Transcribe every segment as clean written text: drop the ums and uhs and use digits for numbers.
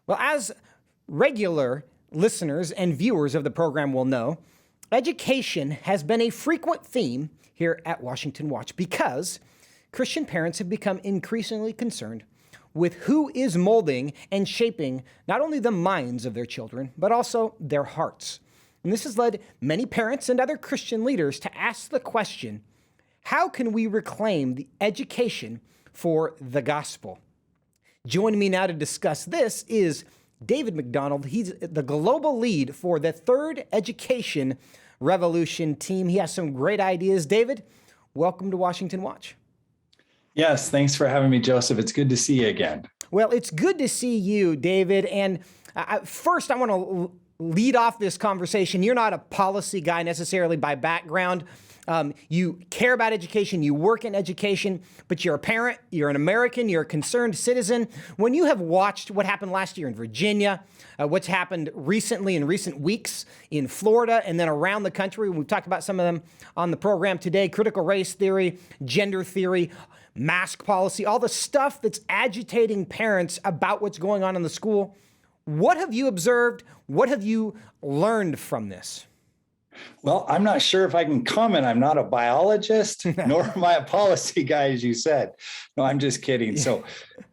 Well, as regular listeners and viewers of the program will know, education has been a frequent theme here at Washington Watch because Christian parents have become increasingly concerned with who is molding and shaping not only the minds of their children, but also their hearts. And this has led many parents and other Christian leaders to ask the question, how can we reclaim the education for the gospel? Joining me now to discuss this is David McDonald. He's the global lead for the Third Education Revolution team. He has some great ideas. David, welcome to Washington Watch. Yes, thanks for having me, Joseph. It's good to see you again. Well, it's good to see you, David. And first, I want to lead off this conversation. You're not a policy guy necessarily by background. You care about education, you work in education, but you're a parent, you're an American, you're a concerned citizen. When you have watched what happened last year in Virginia, what's happened recently in recent weeks in Florida and then around the country, we've talked about some of them on the program today, critical race theory, gender theory, mask policy, all the stuff that's agitating parents about what's going on in the school. What have you observed? What have you learned from this? Well, I'm not sure if I can comment. I'm not a biologist, nor am I a policy guy, as you said. No, I'm just kidding. So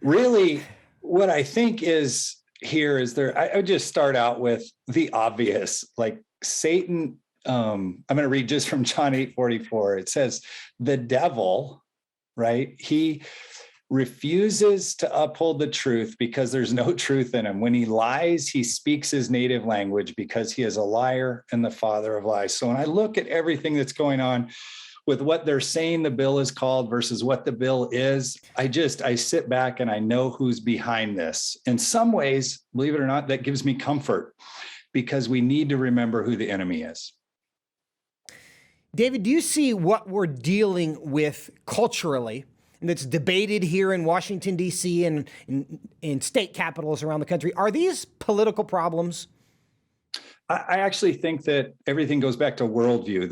really, what I think is here is I would just start out with the obvious, like Satan. I'm going to read just from John 8:44. It says, the devil, right? He refuses to uphold the truth because there's no truth in him. When he lies, he speaks his native language because he is a liar and the father of lies. So when I look at everything that's going on with what they're saying the bill is called versus what the bill is, I sit back and I know who's behind this. In some ways, believe it or not, that gives me comfort because we need to remember who the enemy is. David, do you see what we're dealing with culturally and that's debated here in Washington, D.C. and in state capitals around the country? Are these political problems? I actually think that everything goes back to worldview.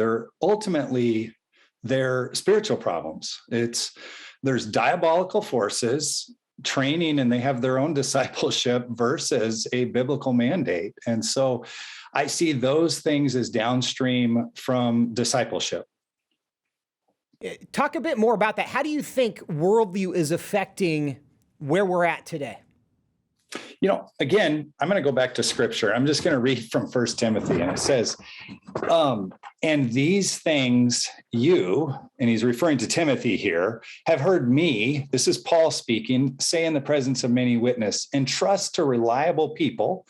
They're spiritual problems. There's diabolical forces training and they have their own discipleship versus a biblical mandate. And so I see those things as downstream from discipleship. Talk a bit more about that. How do you think worldview is affecting where we're at today? Again, I'm going to go back to scripture. I'm just going to read from 1 Timothy, and it says, and these things you, and he's referring to Timothy here, have heard me, this is Paul speaking, say in the presence of many witnesses, and trust to reliable people.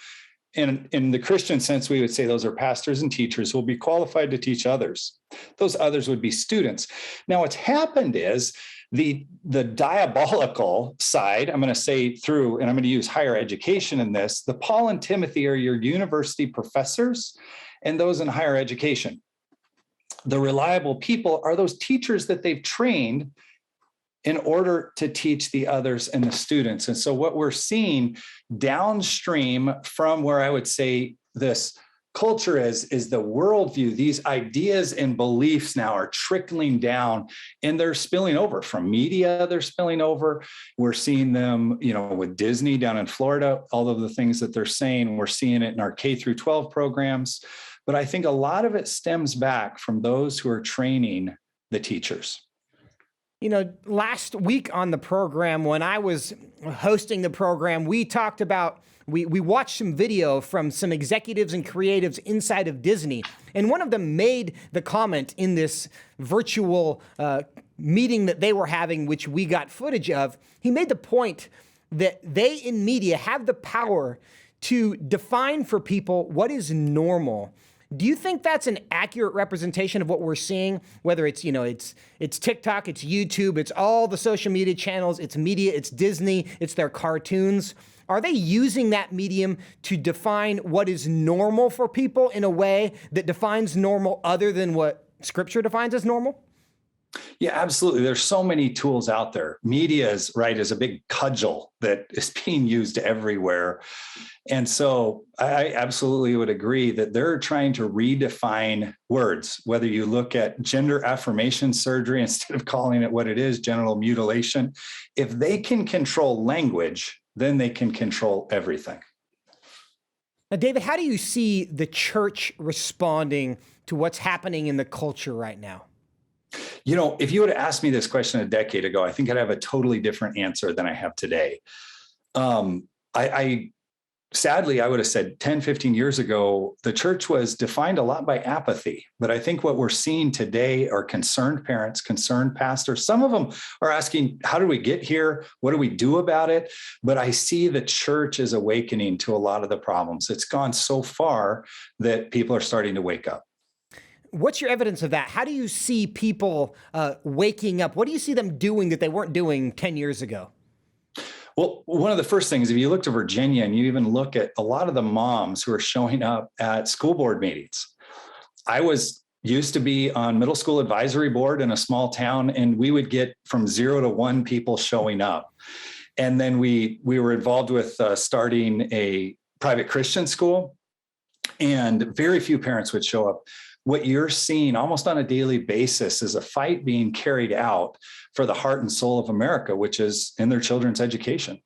In the Christian sense, we would say those are pastors and teachers who will be qualified to teach others. Those others would be students. Now, what's happened is the diabolical side, I'm going to say through, and I'm going to use higher education in this, the Paul and Timothy are your university professors and those in higher education. The reliable people are those teachers that they've trained in order to teach the others and the students. And so what we're seeing downstream from where I would say this culture is the worldview. These ideas and beliefs now are trickling down and they're spilling over from media. They're spilling over. We're seeing them, with Disney down in Florida, all of the things that they're saying, we're seeing it in our K through 12 programs. But I think a lot of it stems back from those who are training the teachers. Last week on the program, when I was hosting the program, we talked about, we watched some video from some executives and creatives inside of Disney. And one of them made the comment in this virtual meeting that they were having, which we got footage of. He made the point that they in media have the power to define for people what is normal. Do you think that's an accurate representation of what we're seeing? Whether it's, it's TikTok, it's YouTube, it's all the social media channels, it's media, it's Disney, it's their cartoons. Are they using that medium to define what is normal for people in a way that defines normal other than what Scripture defines as normal? Yeah, absolutely. There's so many tools out there. Media is a big cudgel that is being used everywhere. And so I absolutely would agree that they're trying to redefine words, whether you look at gender affirmation surgery, instead of calling it what it is, genital mutilation. If they can control language, then they can control everything. Now, David, how do you see the church responding to what's happening in the culture right now? If you would have asked me this question a decade ago, I think I'd have a totally different answer than I have today. I sadly, I would have said 10, 15 years ago, the church was defined a lot by apathy. But I think what we're seeing today are concerned parents, concerned pastors. Some of them are asking, how do we get here? What do we do about it? But I see the church is awakening to a lot of the problems. It's gone so far that people are starting to wake up. What's your evidence of that? How do you see people waking up? What do you see them doing that they weren't doing 10 years ago? Well, one of the first things, if you look to Virginia and you even look at a lot of the moms who are showing up at school board meetings. I used to be on middle school advisory board in a small town, and we would get from 0 to 1 people showing up. And then we were involved with starting a private Christian school, and very few parents would show up. What you're seeing almost on a daily basis is a fight being carried out for the heart and soul of America, which is in their children's education.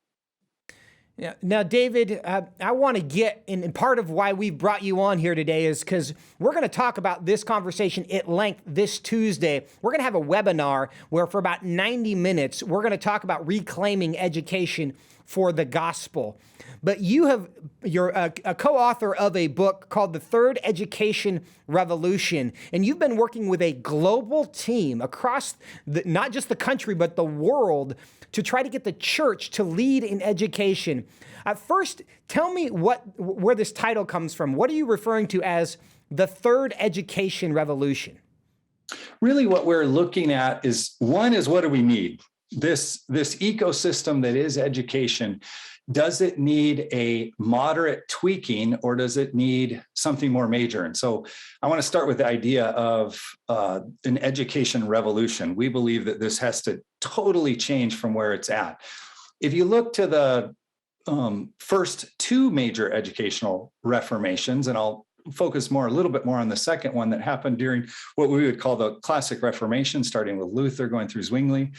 Yeah. Now, David, I want to get, and part of why we brought you on here today is because we're going to talk about this conversation at length this Tuesday. We're going to have a webinar where for about 90 minutes, we're going to talk about reclaiming education for the gospel. But you're a co-author of a book called The Third Education Revolution, and you've been working with a global team across not just the country, but the world to try to get the church to lead in education. First, tell me where this title comes from. What are you referring to as the Third Education Revolution? Really what we're looking at is, one is, what do we need? This ecosystem that is education, does it need a moderate tweaking, or does it need something more major? And so I want to start with the idea of an education revolution. We believe that this has to totally change from where it's at. If you look to the first 2 major educational reformations, and I'll focus a little bit more on the second one that happened during what we would call the classic Reformation, starting with Luther, going through Zwingli,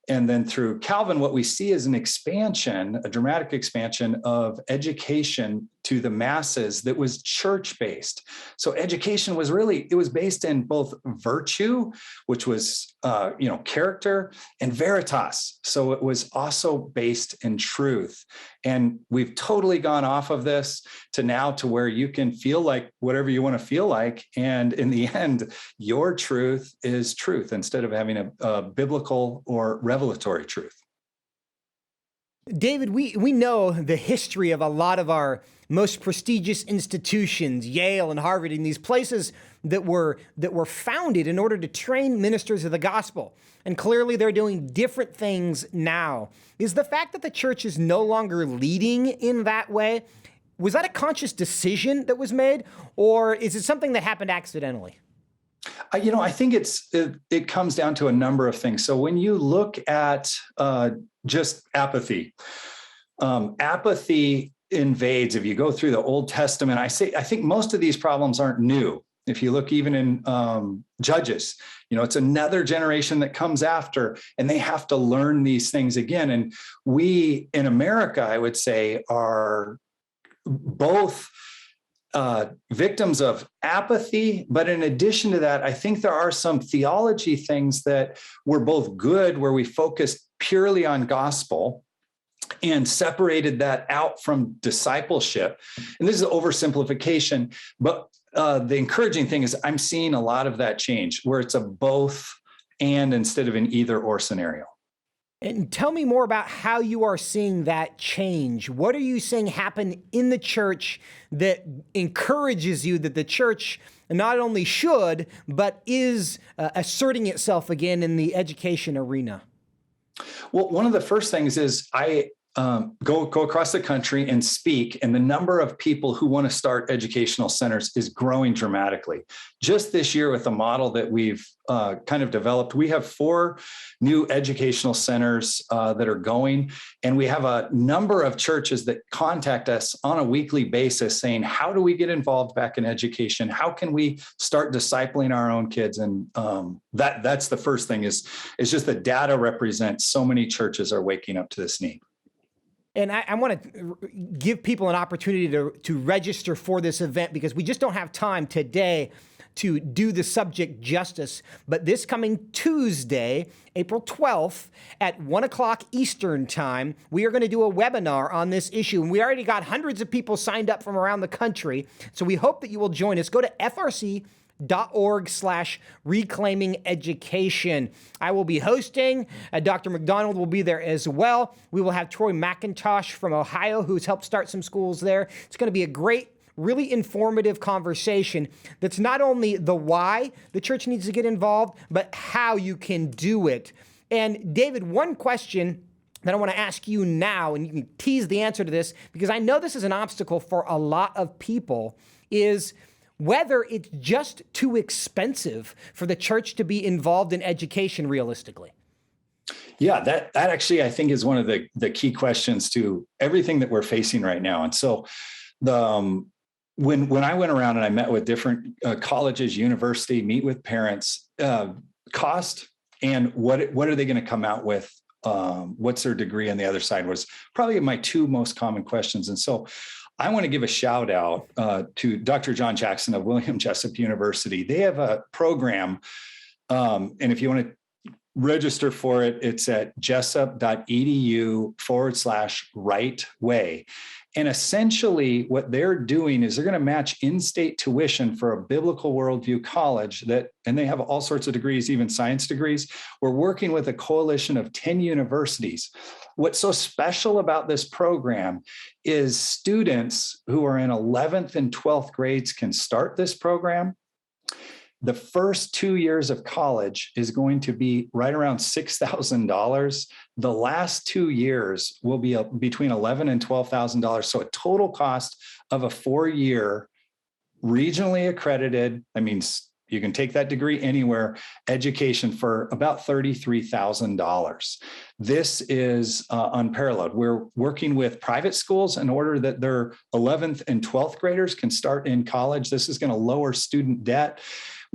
and then through Calvin, what we see is an expansion, a dramatic expansion of education to the masses that was church-based. So education was it was based in both virtue, which was, character, and veritas. So it was also based in truth. And we've totally gone off of this to where you can feel like whatever you want to feel like. And in the end, your truth is truth instead of having a biblical or revelatory truth. David, we know the history of a lot of our most prestigious institutions, Yale and Harvard, and these places that were founded in order to train ministers of the gospel. And clearly they're doing different things now. Is the fact that the church is no longer leading in that way, was that a conscious decision that was made, or is it something that happened accidentally? I think it comes down to a number of things. So when you look at just apathy, apathy invades. If you go through the Old Testament, I think most of these problems aren't new. If you look even in Judges, it's another generation that comes after, and they have to learn these things again. And we in America, I would say, are both victims of apathy. But in addition to that, I think there are some theology things that were both good, where we focused purely on gospel and separated that out from discipleship. And this is an oversimplification, but the encouraging thing is I'm seeing a lot of that change, where it's a both and instead of an either or scenario. And tell me more about how you are seeing that change. What are you seeing happen in the church that encourages you that the church not only should, but is asserting itself again in the education arena? Well, one of the first things is I go across the country and speak, and the number of people who want to start educational centers is growing dramatically. Just this year, with the model that we've kind of developed, we have 4 new educational centers that are going, and we have a number of churches that contact us on a weekly basis saying, how do we get involved back in education? How can we start discipling our own kids? And that's the first thing is just the data represents so many churches are waking up to this need. And I want to give people an opportunity to register for this event because we just don't have time today to do the subject justice. But this coming Tuesday, April 12th at 1 o'clock Eastern time, we are going to do a webinar on this issue. And we already got hundreds of people signed up from around the country. So we hope that you will join us. Go to frc.org/reclaiming education. I will be hosting. Dr. McDonald will be there as well. We will have Troy McIntosh from Ohio, who's helped start some schools there. It's going to be a great, really informative conversation that's not only the why the church needs to get involved, but how you can do it. And David, one question that I want to ask you now, and you can tease the answer to this, because I know this is an obstacle for a lot of people, is whether it's just too expensive for the church to be involved in education realistically. Yeah, that actually, I think, is one of the key questions to everything that we're facing right now. And so when I went around and I met with different colleges, university, meet with parents, cost and what are they going to come out with? What's their degree on the other side was probably my two most common questions. And so I want to give a shout out to Dr. John Jackson of William Jessup University. They have a program, and if you want to register for it, it's at jessup.edu/right way. And essentially what they're doing is they're going to match in-state tuition for a biblical worldview college and they have all sorts of degrees, even science degrees. We're working with a coalition of 10 universities. What's so special about this program is students who are in 11th and 12th grades can start this program. The first 2 years of college is going to be right around $6,000. The last 2 years will be between $11,000 and $12,000. So a total cost of a 4-year regionally accredited, that means you can take that degree anywhere, education for about $33,000. This is unparalleled. We're working with private schools in order that their 11th and 12th graders can start in college. This is going to lower student debt.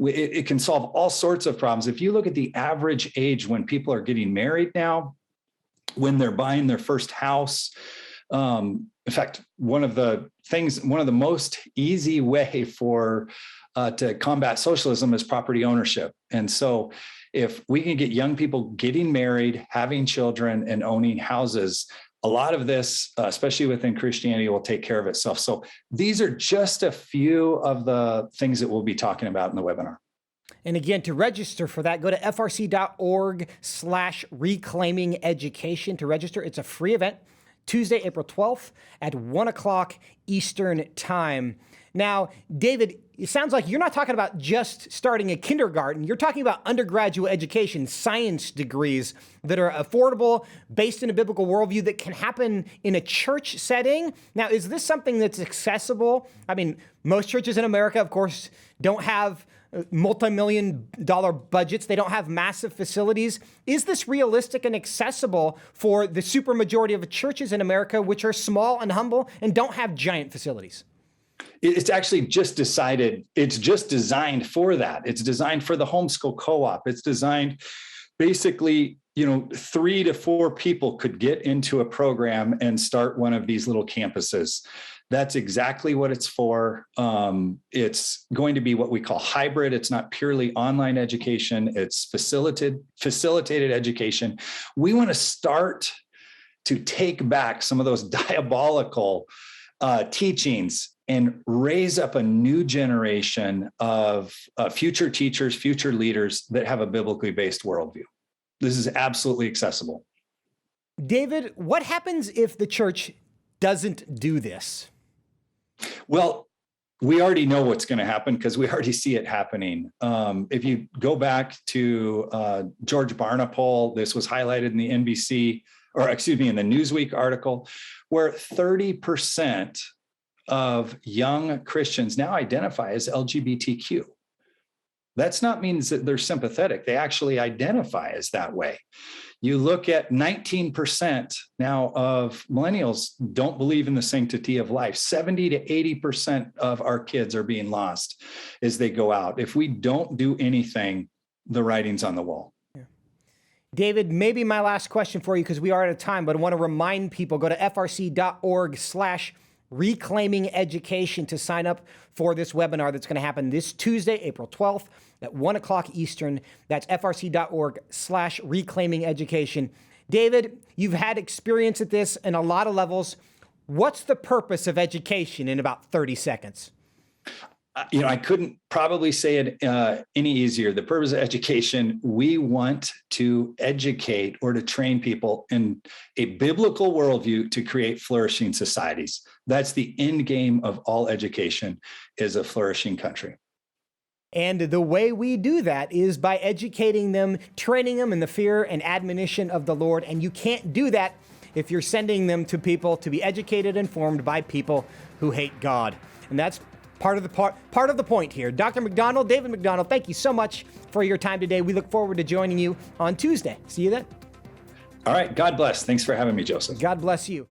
It can solve all sorts of problems. If you look at the average age when people are getting married now, when they're buying their first house, in fact, one of the most easy way to combat socialism is property ownership. And so if we can get young people getting married, having children, and owning houses, a lot of this, especially within Christianity, will take care of itself. So these are just a few of the things that we'll be talking about in the webinar. And again, to register for that, go to frc.org/reclaiming education to register. It's a free event, Tuesday, April 12th at 1 o'clock Eastern time. Now, David, it sounds like you're not talking about just starting a kindergarten. You're talking about undergraduate education, science degrees that are affordable, based in a biblical worldview that can happen in a church setting. Now, is this something that's accessible? I mean, most churches in America, of course, don't have multi-million-dollar budgets. They don't have massive facilities. Is this realistic and accessible for the supermajority of churches in America, which are small and humble and don't have giant facilities? It's actually just decided, it's just designed for that. It's designed for the homeschool co-op. It's designed basically, 3 to 4 people could get into a program and start one of these little campuses. That's exactly what it's for. It's going to be what we call hybrid. It's not purely online education. It's facilitated education. We want to start to take back some of those diabolical teachings and raise up a new generation of future teachers, future leaders that have a biblically based worldview. This is absolutely accessible. David, what happens if the church doesn't do this? Well, we already know what's going to happen because we already see it happening. If you go back to George Barna poll, this was highlighted in the NBC, in the Newsweek article, where 30% of young Christians now identify as LGBTQ. That's not means that they're sympathetic. They actually identify as that way. You look at 19% now of millennials don't believe in the sanctity of life. 70 to 80% of our kids are being lost as they go out. If we don't do anything, the writing's on the wall. David, maybe my last question for you, because we are out of time, but I want to remind people, go to frc.org/reclaiming education to sign up for this webinar that's going to happen this Tuesday, April 12th at 1 o'clock Eastern. That's frc.org/reclaiming education. David, you've had experience at this in a lot of levels. What's the purpose of education in about 30 seconds? I couldn't probably say it any easier. The purpose of education, we want to educate or to train people in a biblical worldview to create flourishing societies. That's the end game of all education, is a flourishing country. And the way we do that is by educating them, training them in the fear and admonition of the Lord. And you can't do that if you're sending them to people to be educated and informed by people who hate God. And that's part of the point here. Dr. McDonald, David McDonald, thank you so much for your time today. We look forward to joining you on Tuesday. See you then. All right. God bless. Thanks for having me, Joseph. God bless you.